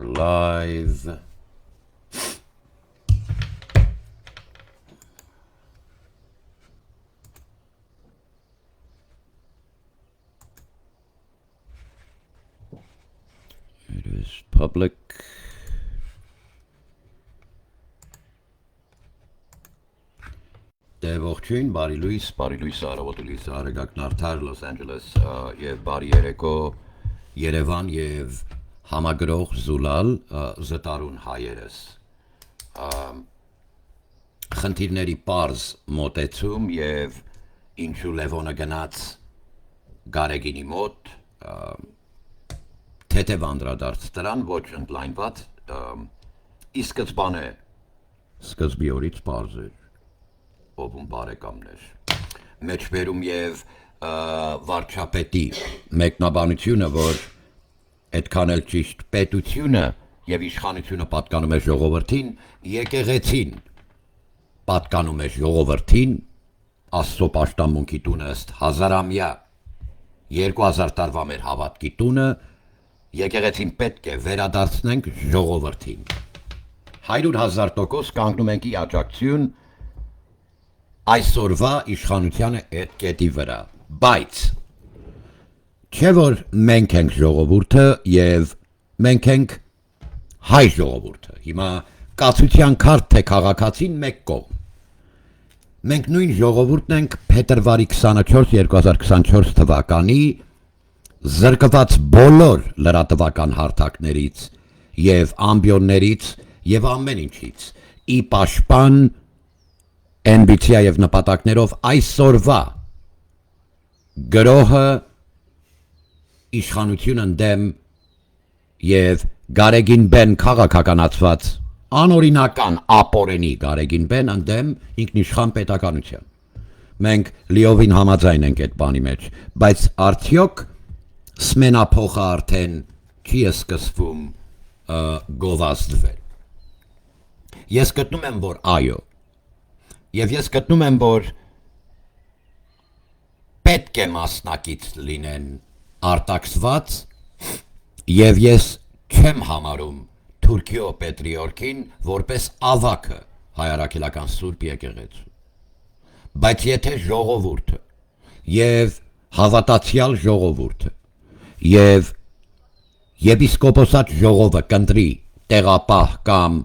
Live. It is public. Ողջույն, բարի լույս արևոտուլիս Արեգակ Նարդար, Լոս Անջելես եւ բարի երեկո Երևան եւ համագրող Զուլալ զտարուն հայերս խնդիրների պարզ մոտեցում եւ ինչու Լևոնը գնաց Գարեգինի մոտ թեթև անդրադարձ դրան ոչ ընդլայնված ի սկզբի օրից պարզ էր ովում բարեկամներ մեջբերում եւ վարչապետի մեկնաբանությունը որ այդքան էլ ճիշտ պետությունը եւ իշխանությունը պատկանում է ժողովրդին եկեղեցին պատկանում է ժողովրդին Աստծո պաշտամունքի տունը ըստ հազարամյա 2000 տարվա մեր հավատքի տունը եկեղեցին պետք է վերադարձնենք ժողովրդին 100,000% կանգնում ենք ի աջակցություն այսօրվա իշխանությանը այդ կետի վրա, բայց չէ որ մենք ենք ժողովուրդը եւ մենք ենք հայ ժողովուրդը, հիմա կացության քարտ թե քաղաքացին մեկ կողմ, մենք նույն ժողովուրդն ենք փետրվարի 24 2024 թվականի զրկված բոլոր լրատվական հարթակներից եւ ամբիոններից եւ ամեն ինչից ի պաշտպան Ամբիցիա եւ նպատակներով այսօրվա գրոհը իշխանությունը դեմ եւ Գարեգին բեն քաղաքականացված անօրինական ապորենի Գարեգին բեն ընդդեմ ինքնիշխան պետականության մենք լիովին համաձայն ենք այդ բանի մեջ բայց արդյոք սմենափոխը արդեն չի սկսվում գովազդվել ես գտնում եմ որ այո Եվ ես գտնում եմ, որ պետք է մասնակից լինեն արտաքսված եւ ես չեմ համարում Թուրքիո Պետրիորքին որպես ավակը հայարակելական Սուրբ եկեղեցու։ Բայց եթե ժողովուրդը եւ հավատացյալ ժողովուրդը եւ եպիսկոպոսատ ժողովը կընտրի տեղապահ կամ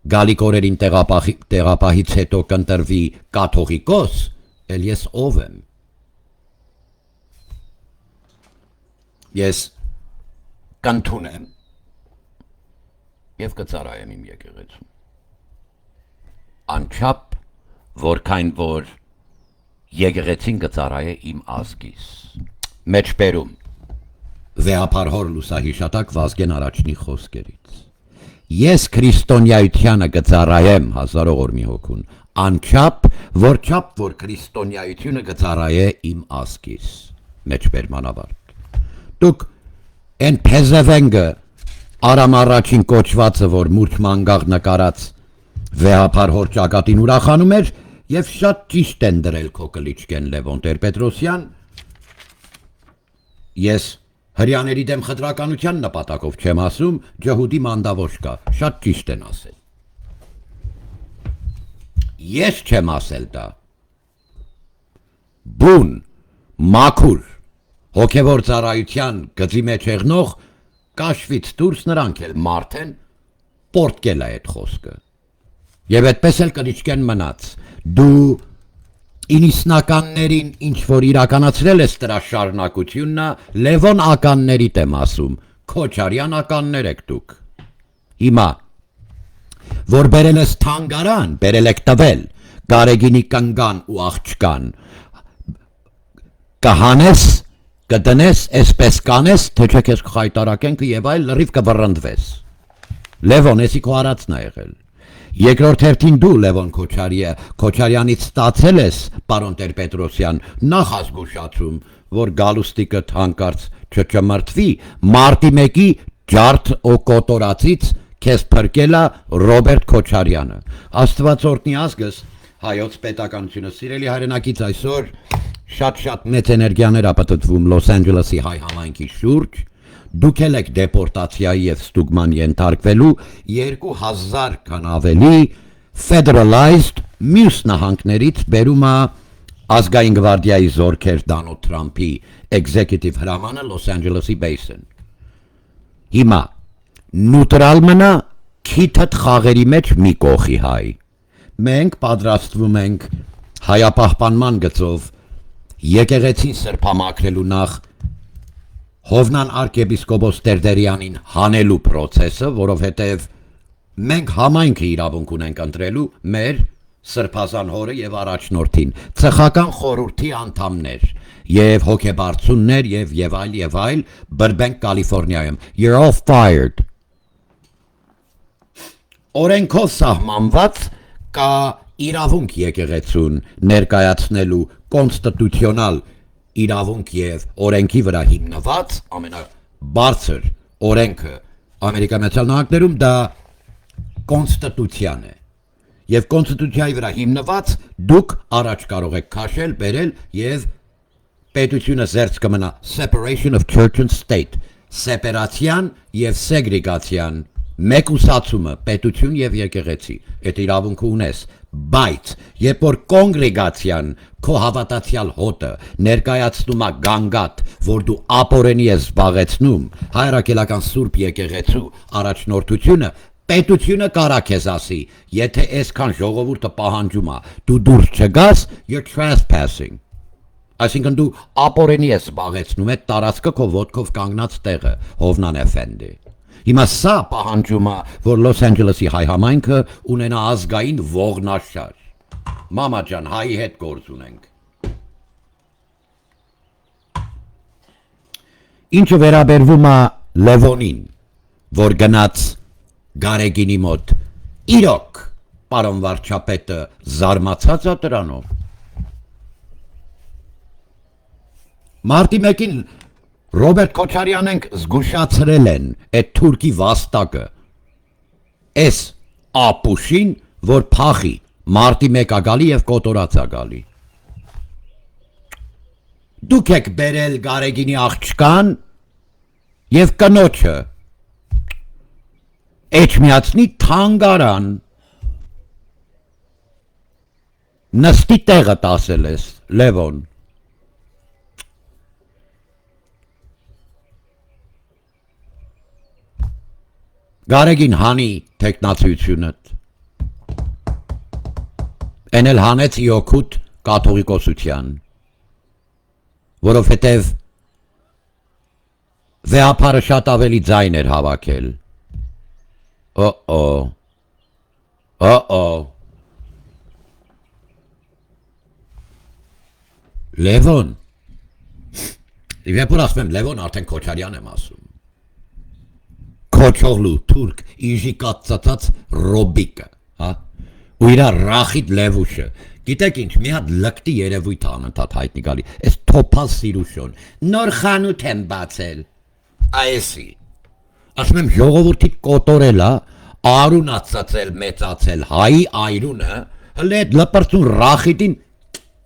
Գալիք օրերին տեղապահից հետո կընտրվի կաթողիկոս, էլ ես ով եմ։ Ես կընդունեմ և կծառայեմ իմ եկեղեցում։ Անչափ, որքան որ եկեղեցին կծառայե իմ ազգիս։ Մեջբերում վեհապար հոր լուսահիշատակ Վազգեն Արաչնի խոսքերից։ Ես քրիստոնյայությանը կծառայեմ հազարող օր մի հոգուն, անչափ, որ քրիստոնյայությունը կծառայե իմ ազգիս, մեջբերման ավարտ։ Դուք են փեզևենգը Արամ առաջին կոչվածը, որ մուրջ մանգաղ նկարած վեհապար հոր ճակատին ուրախանում էր եւ շատ ճիշտ են դրել քո կլիչկեն Լևոն Տեր-Պետրոսյան, ես Հրյաների դեմ խտրականության նպատակով չեմ ասում, ջհուդի մանդավոշկա, շատ ճիշտ են ասել։ Ես չեմ ասել դա։ Բուն, մաքուր, հոգևոր ծառայության գծի մեջ եղնող կաշվից դուրս նրանք էլ մարդ են, պորտկել է այդ խոսքը։ Եվ այդպես էլ կլիչկեն մնաց։ Դու 90-ականներին ինչ որ իրականացրել ես դրա շարունակությունն Լևոն ականներիդ եմ ասում, Քոչարյան ականներ եք դուք։ Հիմա որ բերել ես թանգարան, բերել եք տվել, Գարեգինի կնգան ու աղջկան, կհանես, կդնես, այսպես կանես, թե չէ քեզ կխայտարակենք եւ այլ լրիվ կվռնդվես։ Լևոն, էսի քո արածն է եղել։ Երկրորդ հերթին դու Լևոն Քոչարյանից ստացել ես, պարոն Տեր-Պետրոսյան, նախազգուշացում, որ գալուստիկը հանկարծ չճմրթվի, մարտի 1-ի ջարդ ու կոտորածից քեզ փրկել է Ռոբերտ Քոչարյանը։ Աստված օրհնի ազգս, հայոց պետականությունը սիրելի հայրենակից այսօր շատ մեծ էներգիաներ ապտտվում Լոս Անջելեսի հայ համայնքի շուրջ, դուք եք դեպորտացիայի և ստուգման ենթարկվելու 2000 կան ավելի federalized մյուս նահանգներից բերում է ազգային գվարդիայի զորքեր Դոնալդ Թրամփի executive հրամանը Los Angeles-ի Basin։ Հիմա նուտրալ մնա քիթդ խաղերի մեջ մի կողի հայ։ Մենք պատրաստվում ենք հայապահպանման գծով եկեղեցին սրբամաքրելու նախ Հովնան arczepiskopos Տերտերյանին հանելու process-ը, որովհետև մենք համայնքը իրավունք ունենք ընտրելու մեր սրբազան հորը եւ առաջնորդին, ցեղական խորհրդի անդամներ եւ հոգեբարձուններ եւ այլ Burbank, Կալիֆոռնիայում։ You're all fired։ Օրենքով սահմանված կա իրավունք եկեղեցուն ներկայացնելու կոնստիտուցիոնալ իրավունք եւ օրենքի վրա հիմնված ամենաբարձր օրենքը Ամերիկայի Միացյալ Նահանգներում դա կոնստիտուցիան է եւ կոնստիտուցիայի վրա հիմնված դուք առաջ կարող եք քաշել, բերել եւ պետությունը զերծ կմնա separation of church and state, սեպարացիան եւ սեգրեգացիան, մեկուսացումը պետություն եւ եկեղեցի, այդ իրավունքը ունես, բայց երբ որ կոնգրեգացիան քո հավատացյալ հոտը ներկայացնում է գանգատ, որ դու ապօրենի ես զբաղեցնում հայրաքելական սուրբ եկեղեցու առաջնորդությունը, պետությունը կարա քեզ ասի, եթե այսքան ժողովուրդը պահանջում է, դու դուրս չգաս, you're trespassing։ Այսինքն դու ապօրենի ես զբաղեցնում այդ տարածքը քո ոտքով կանգնած տեղը, Հովնան Էֆենդի։ Հիմա սա պահանջում է, որ Լոս Անջելեսի հայ համայնքը ունենա ազգային ողնաշար։ Մամա ջան, հայի հետ գործ ունենք։ Ինչը վերաբերվում է Լևոնին, որ գնաց Գարեգինի մոտ, իրոք, պարոն վարչապետը զարմացած է դրանով։ Մարտի 1-ին Ռոբերտ Քոչարյանենք զգուշացրել են այդ թուրքի վաստակը, այս ապուշին, որ փախի, մարտի 1 ագալի և կոտորած ագալի։ Դուք եք բերել Գարեգինի աղջկան և կնոջը, Էջմիածնի թանգարան, նստի տեղը տասել ես, Լևոն։ Գարեգին հանի թեկնածությունըտ, են էլ հանեց իոքուտ կաթողիկոսության, որովհետև վեհապարը շատ ավելի ձայն էր հավաքել։ Լևոն, իվեպոր ասում եմ Լևոն, արդեն Քոչարյան եմ ասում։ Քոչողլու թուրք իժի կացածած ռոբիկը, ու իրա ռախիտ լևուշը, գիտեք ինչ, մի հատ լկտի երևույթ անընդհատ հայտնի գալի, այս թոփալ սիրուշոն, նոր խանութ եմ բացել, այսի, ասում եմ ժողովուրդի կոտորել է, արուն ածածել, մեծացել, հայի այրունը, հլե այդ լպրծուն ռախիտին,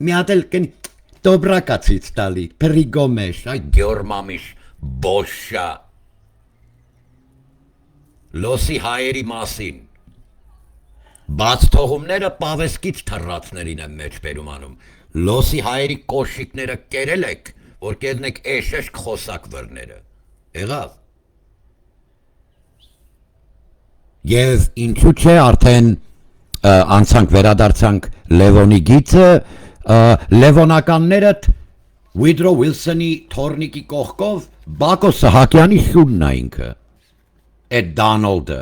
մի հատ էլ կնի տոբրակացից տալի, պրիգոմեշ, այ գյորմամիշ, բոշա, Լոսի հայերի մասին, բաց թողումները պավեսկից թռացներին եմ մեջ բերում անում, Լոսի հայերի կոշիկները կերել եք, որ կեդնեք էշեշ խոսակ վրները, եղավ։ Եվ ինչու չէ արդեն անցանք վերադարձանք Լևոնի գիծը, Լևոնականներըտ Վիդրո Վիլսոնի թորնիկի կողքով Բակո Սահակյանի շունն է ինքը, այդ Դոնալդը,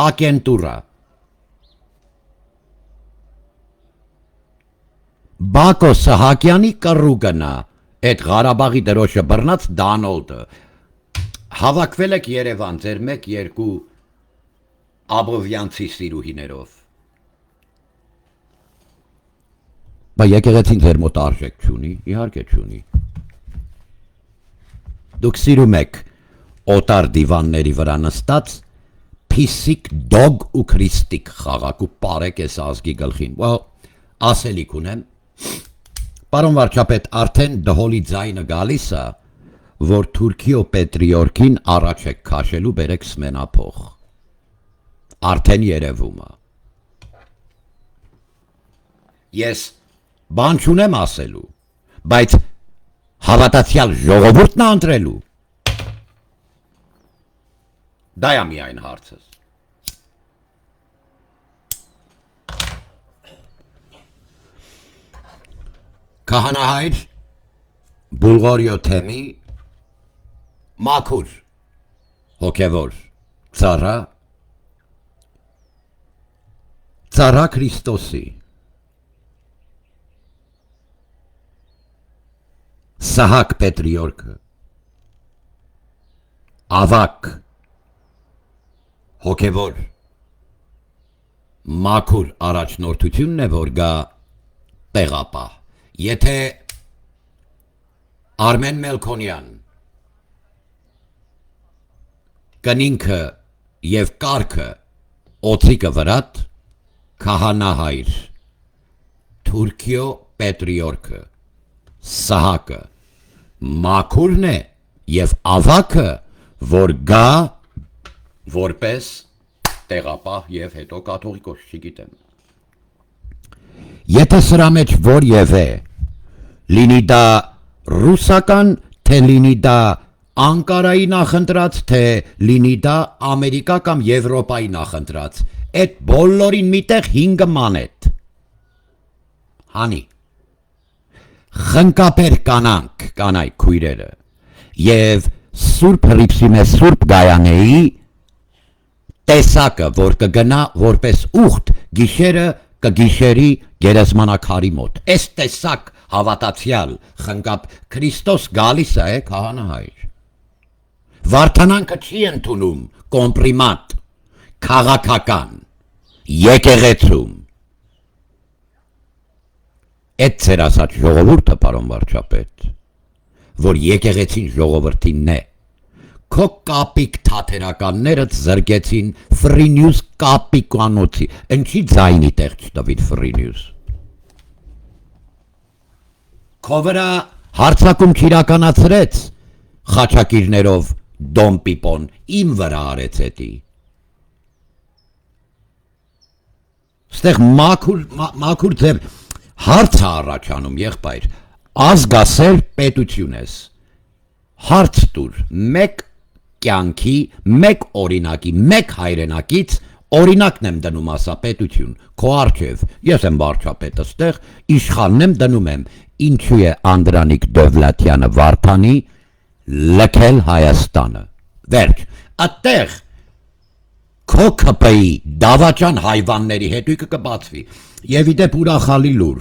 ակենտուրա, Բակո Սահակյանի կռուգնա, այդ Ղարաբաղի դրոշը բռնած Դոնալդը, հավաքվել եք Երևան ձեր 1-2 աբովյանցի սիրուհիներով։ Բա եկեղեցին ձեր մոտ արժեք չունի, իհարկե չունի։ Դուք սիրում եք օտար դիվանների վրա նստած, փիսիկ դոգ ու քրիստիկ խաղակ ու պարեք ես ազգի գլխին։ Well, ասելիք ունեմ, պարոն վարչապետ, արդեն դհոլի ձայնը գալիս է, որ Թուրքիո Պետրիորքին առաջ եք քաշելու բերեք սմենափող։ Արդեն երևում է։ Ես բան չունեմ ասելու, բայց հավատացյալ ժողովուրդն է ընտրելու։ Դա է միայն հարցս։ Քահանահայր Բուլղարիո թեմի մաքուր հոգևոր ծառա Քրիստոսի Սահակ Պետրիորքը ավակ հոգևոր մաքուր առաջնորդությունն է, որ գա տեղապահ։ Եթե Արմեն Մելքոնյան կնինքը և կարգը օծիկը վրատ քահանահայր Թուրքիո Պետրիորքը Սահակը մաքուրն է և ավակը, որ գա որպես տեղապահ և հետո կաթողիկոս, չգիտեմ։ Եթե սրա մեջ որևէ լինի դա ռուսական, թե լինի դա Անկարայի նախընտրած, թե լինի դա Ամերիկա կամ Եվրոպայի նախընտրած, այդ բոլորին միտեղ 5 մանետ։ Հանի խնկապեր կանայք քույրերը և Սուրբ Հռիփսիմե Սուրբ Գայանեի տեսակը, որ կգնա որպես ուխտ գիշերը կգիշերի գերեզմանակարի մոտ։ Այս տեսակ հավատացյալ խնկապ Քրիստոս գալիս է քահանահայր։ Վարդանանքը չի ընդունում կոմպրիմատ, քաղաքական, եկեղեցում։ Այդ ծեր ասած ժողովուրդը, պարոն վարչապետ, որ եկեղեցին ժողովրդինն է, քո կապիկ թաթերականներըց զրկեցին Free News կապիկանոցի, ընչի ձայնի տեղ չտվիր Free News։ Քո վրա հարձակում չիրականացրեց խաչակիրներով Դոն Պիպոն, իմ վրա արեց էտի։ Ստեղ մաքուր ձեր հարց է առաջանում, եղբայր, ազգասեր պետություն ես, հարց տուր, մեկ կյանքի, մեկ օրինակի, մեկ հայրենակից օրինակն եմ դնում ասա պետություն, քո առջև, ես եմ վարչապետը ստեղ, իշխանն եմ դնում եմ, ինչու է Անդրանիկ Դովլաթյանը Վարդանի լքել Հայաստանը, վերջ, ատեղ քո ԿՊ-ի դավաճան հայվանների հետույքը կբացվի, և իդեպ ուրախալի լուր,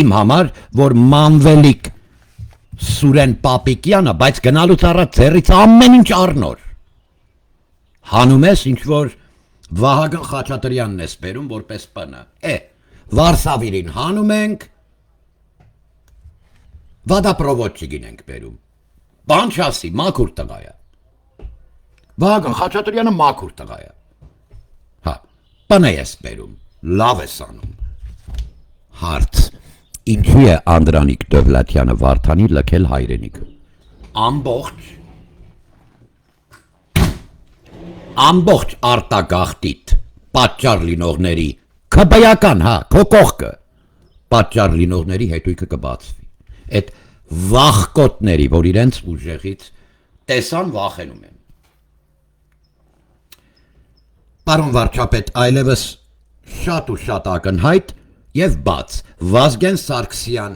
իմ համար, որ մանվելիք Սուրեն Պապիկյանը, բայց գնալուց առաջ ձեռից ամեն ինչ առնոր, հանում ես ինչ-որ Վահագն Խաչատրյանն ես բերում որպես պնը, Վարսավիրին հանում ենք, Վադապրովոդ չգինենք բերում, բան չասի, մաքուր տղա է, Վահագն Խաչատրյանը մաքուր տղա է, հա, պնը ես բերում, լավ ես անում, հարց, ինչու է Անդրանիկ Դովլաթյանը Վարդանի լքել հայրենիքը, ամբողջ արտագաղթիտ պատճառ լինողների, քբայական, հա, քո կողքը, պատճառ լինողների հետույքը կբացվի, այդ վախկոտների, որ իրենց ուժեղից տեսան վախենում են։ Պարոն վարչապետ, այլևս շատ ու շատ ակնհայտ և բաց, Վազգեն Սարգսյան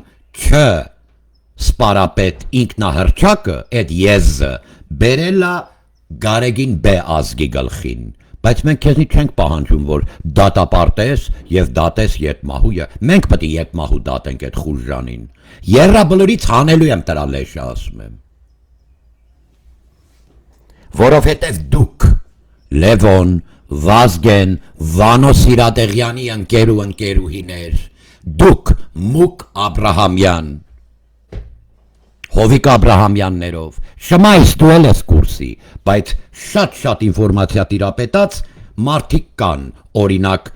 սպարապետ ինքնահռչակը, այդ եզը, բերելա Գարեգին B ազգի գլխին, բայց մենք քեզնից չենք պահանջում, որ դատապարտես և դատես ետմահույը, մենք պետք է ետմահու դատենք այդ խուժժանին, եռաբլուրից հանելու եմ տրա լեշը, ասում եմ, որովհետև դուք, Լևոն, Վազգեն, Վանո Սիրատեղյանի ընկերուհիներ, դուք Մուկ Աբրահամյան, Հովիկ Աբրահամյաններով, շմայս դու էլ ես կուրսի, բայց շատ ինվորմացիա տիրապետած մարդիկ կան, օրինակ,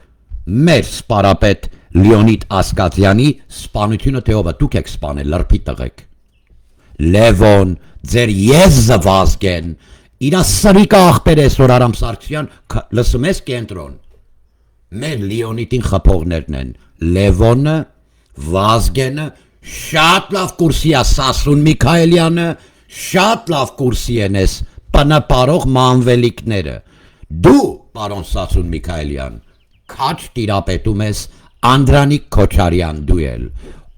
մեր սպարապետ Լեոնիդ Ասկատյանի սպանությունը թե ով է, դուք եք սպանել, լրպի տղեք, Լևոն, ձեր եզը Վազգեն, իրա սրիկը աղբեր այսօր Արամ Սարգսյան, լսում ես կենտրոն, մեր Լեոնիդին խփողներն են, Լևոնը, Վազգենը, շատ լավ կուրսի է Սասուն Միքայելյանը, շատ լավ կուրսի են ես պնպարող մանվելիքները, դու, պարոն Սասուն Միքայելյան, քաչ տիրապետում ես Անդրանիկ Քոչարյան դու էլ,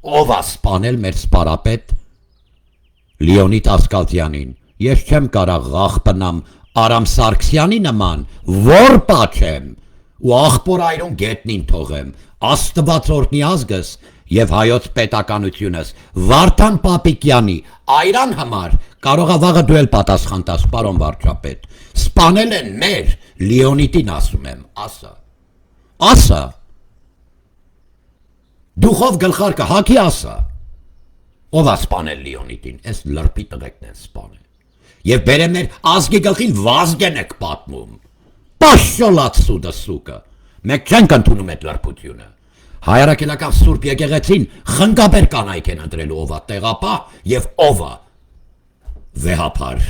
ով է սպանել մեր սպարապետ Լեոնիդ Ասկալտյանին, ես չեմ կարող աղբնամ Արամ Սարգսյանի նման, որ պաչեմ, ու աղբոր այրուն գետնին թողեմ, Աստված օրհնի ազգս և հայոց պետականությունս, Վարդան Պապիկյանի այրան համար կարող է վաղը դու էլ պատասխան տաս, պարոն վարչապետ, սպանել են մեր Լեոնիդին ասում եմ, ասա, դուխով գլխարկը հակի ասա, ով է սպանել Լեոնիդին, այս լրպի տղեկն են սպանել, և բերեմ մեր ազգի գլխին Վազգեն եք պատմում, պաշոլատ սուդը սուկը, մեկ չենք ընդունում այդ լրպությունը, հայրաքելական Սուրբ եկեղեցին խնկաբեր կանայք են ընտրելու ով է տեղապահ և ով է վեհապար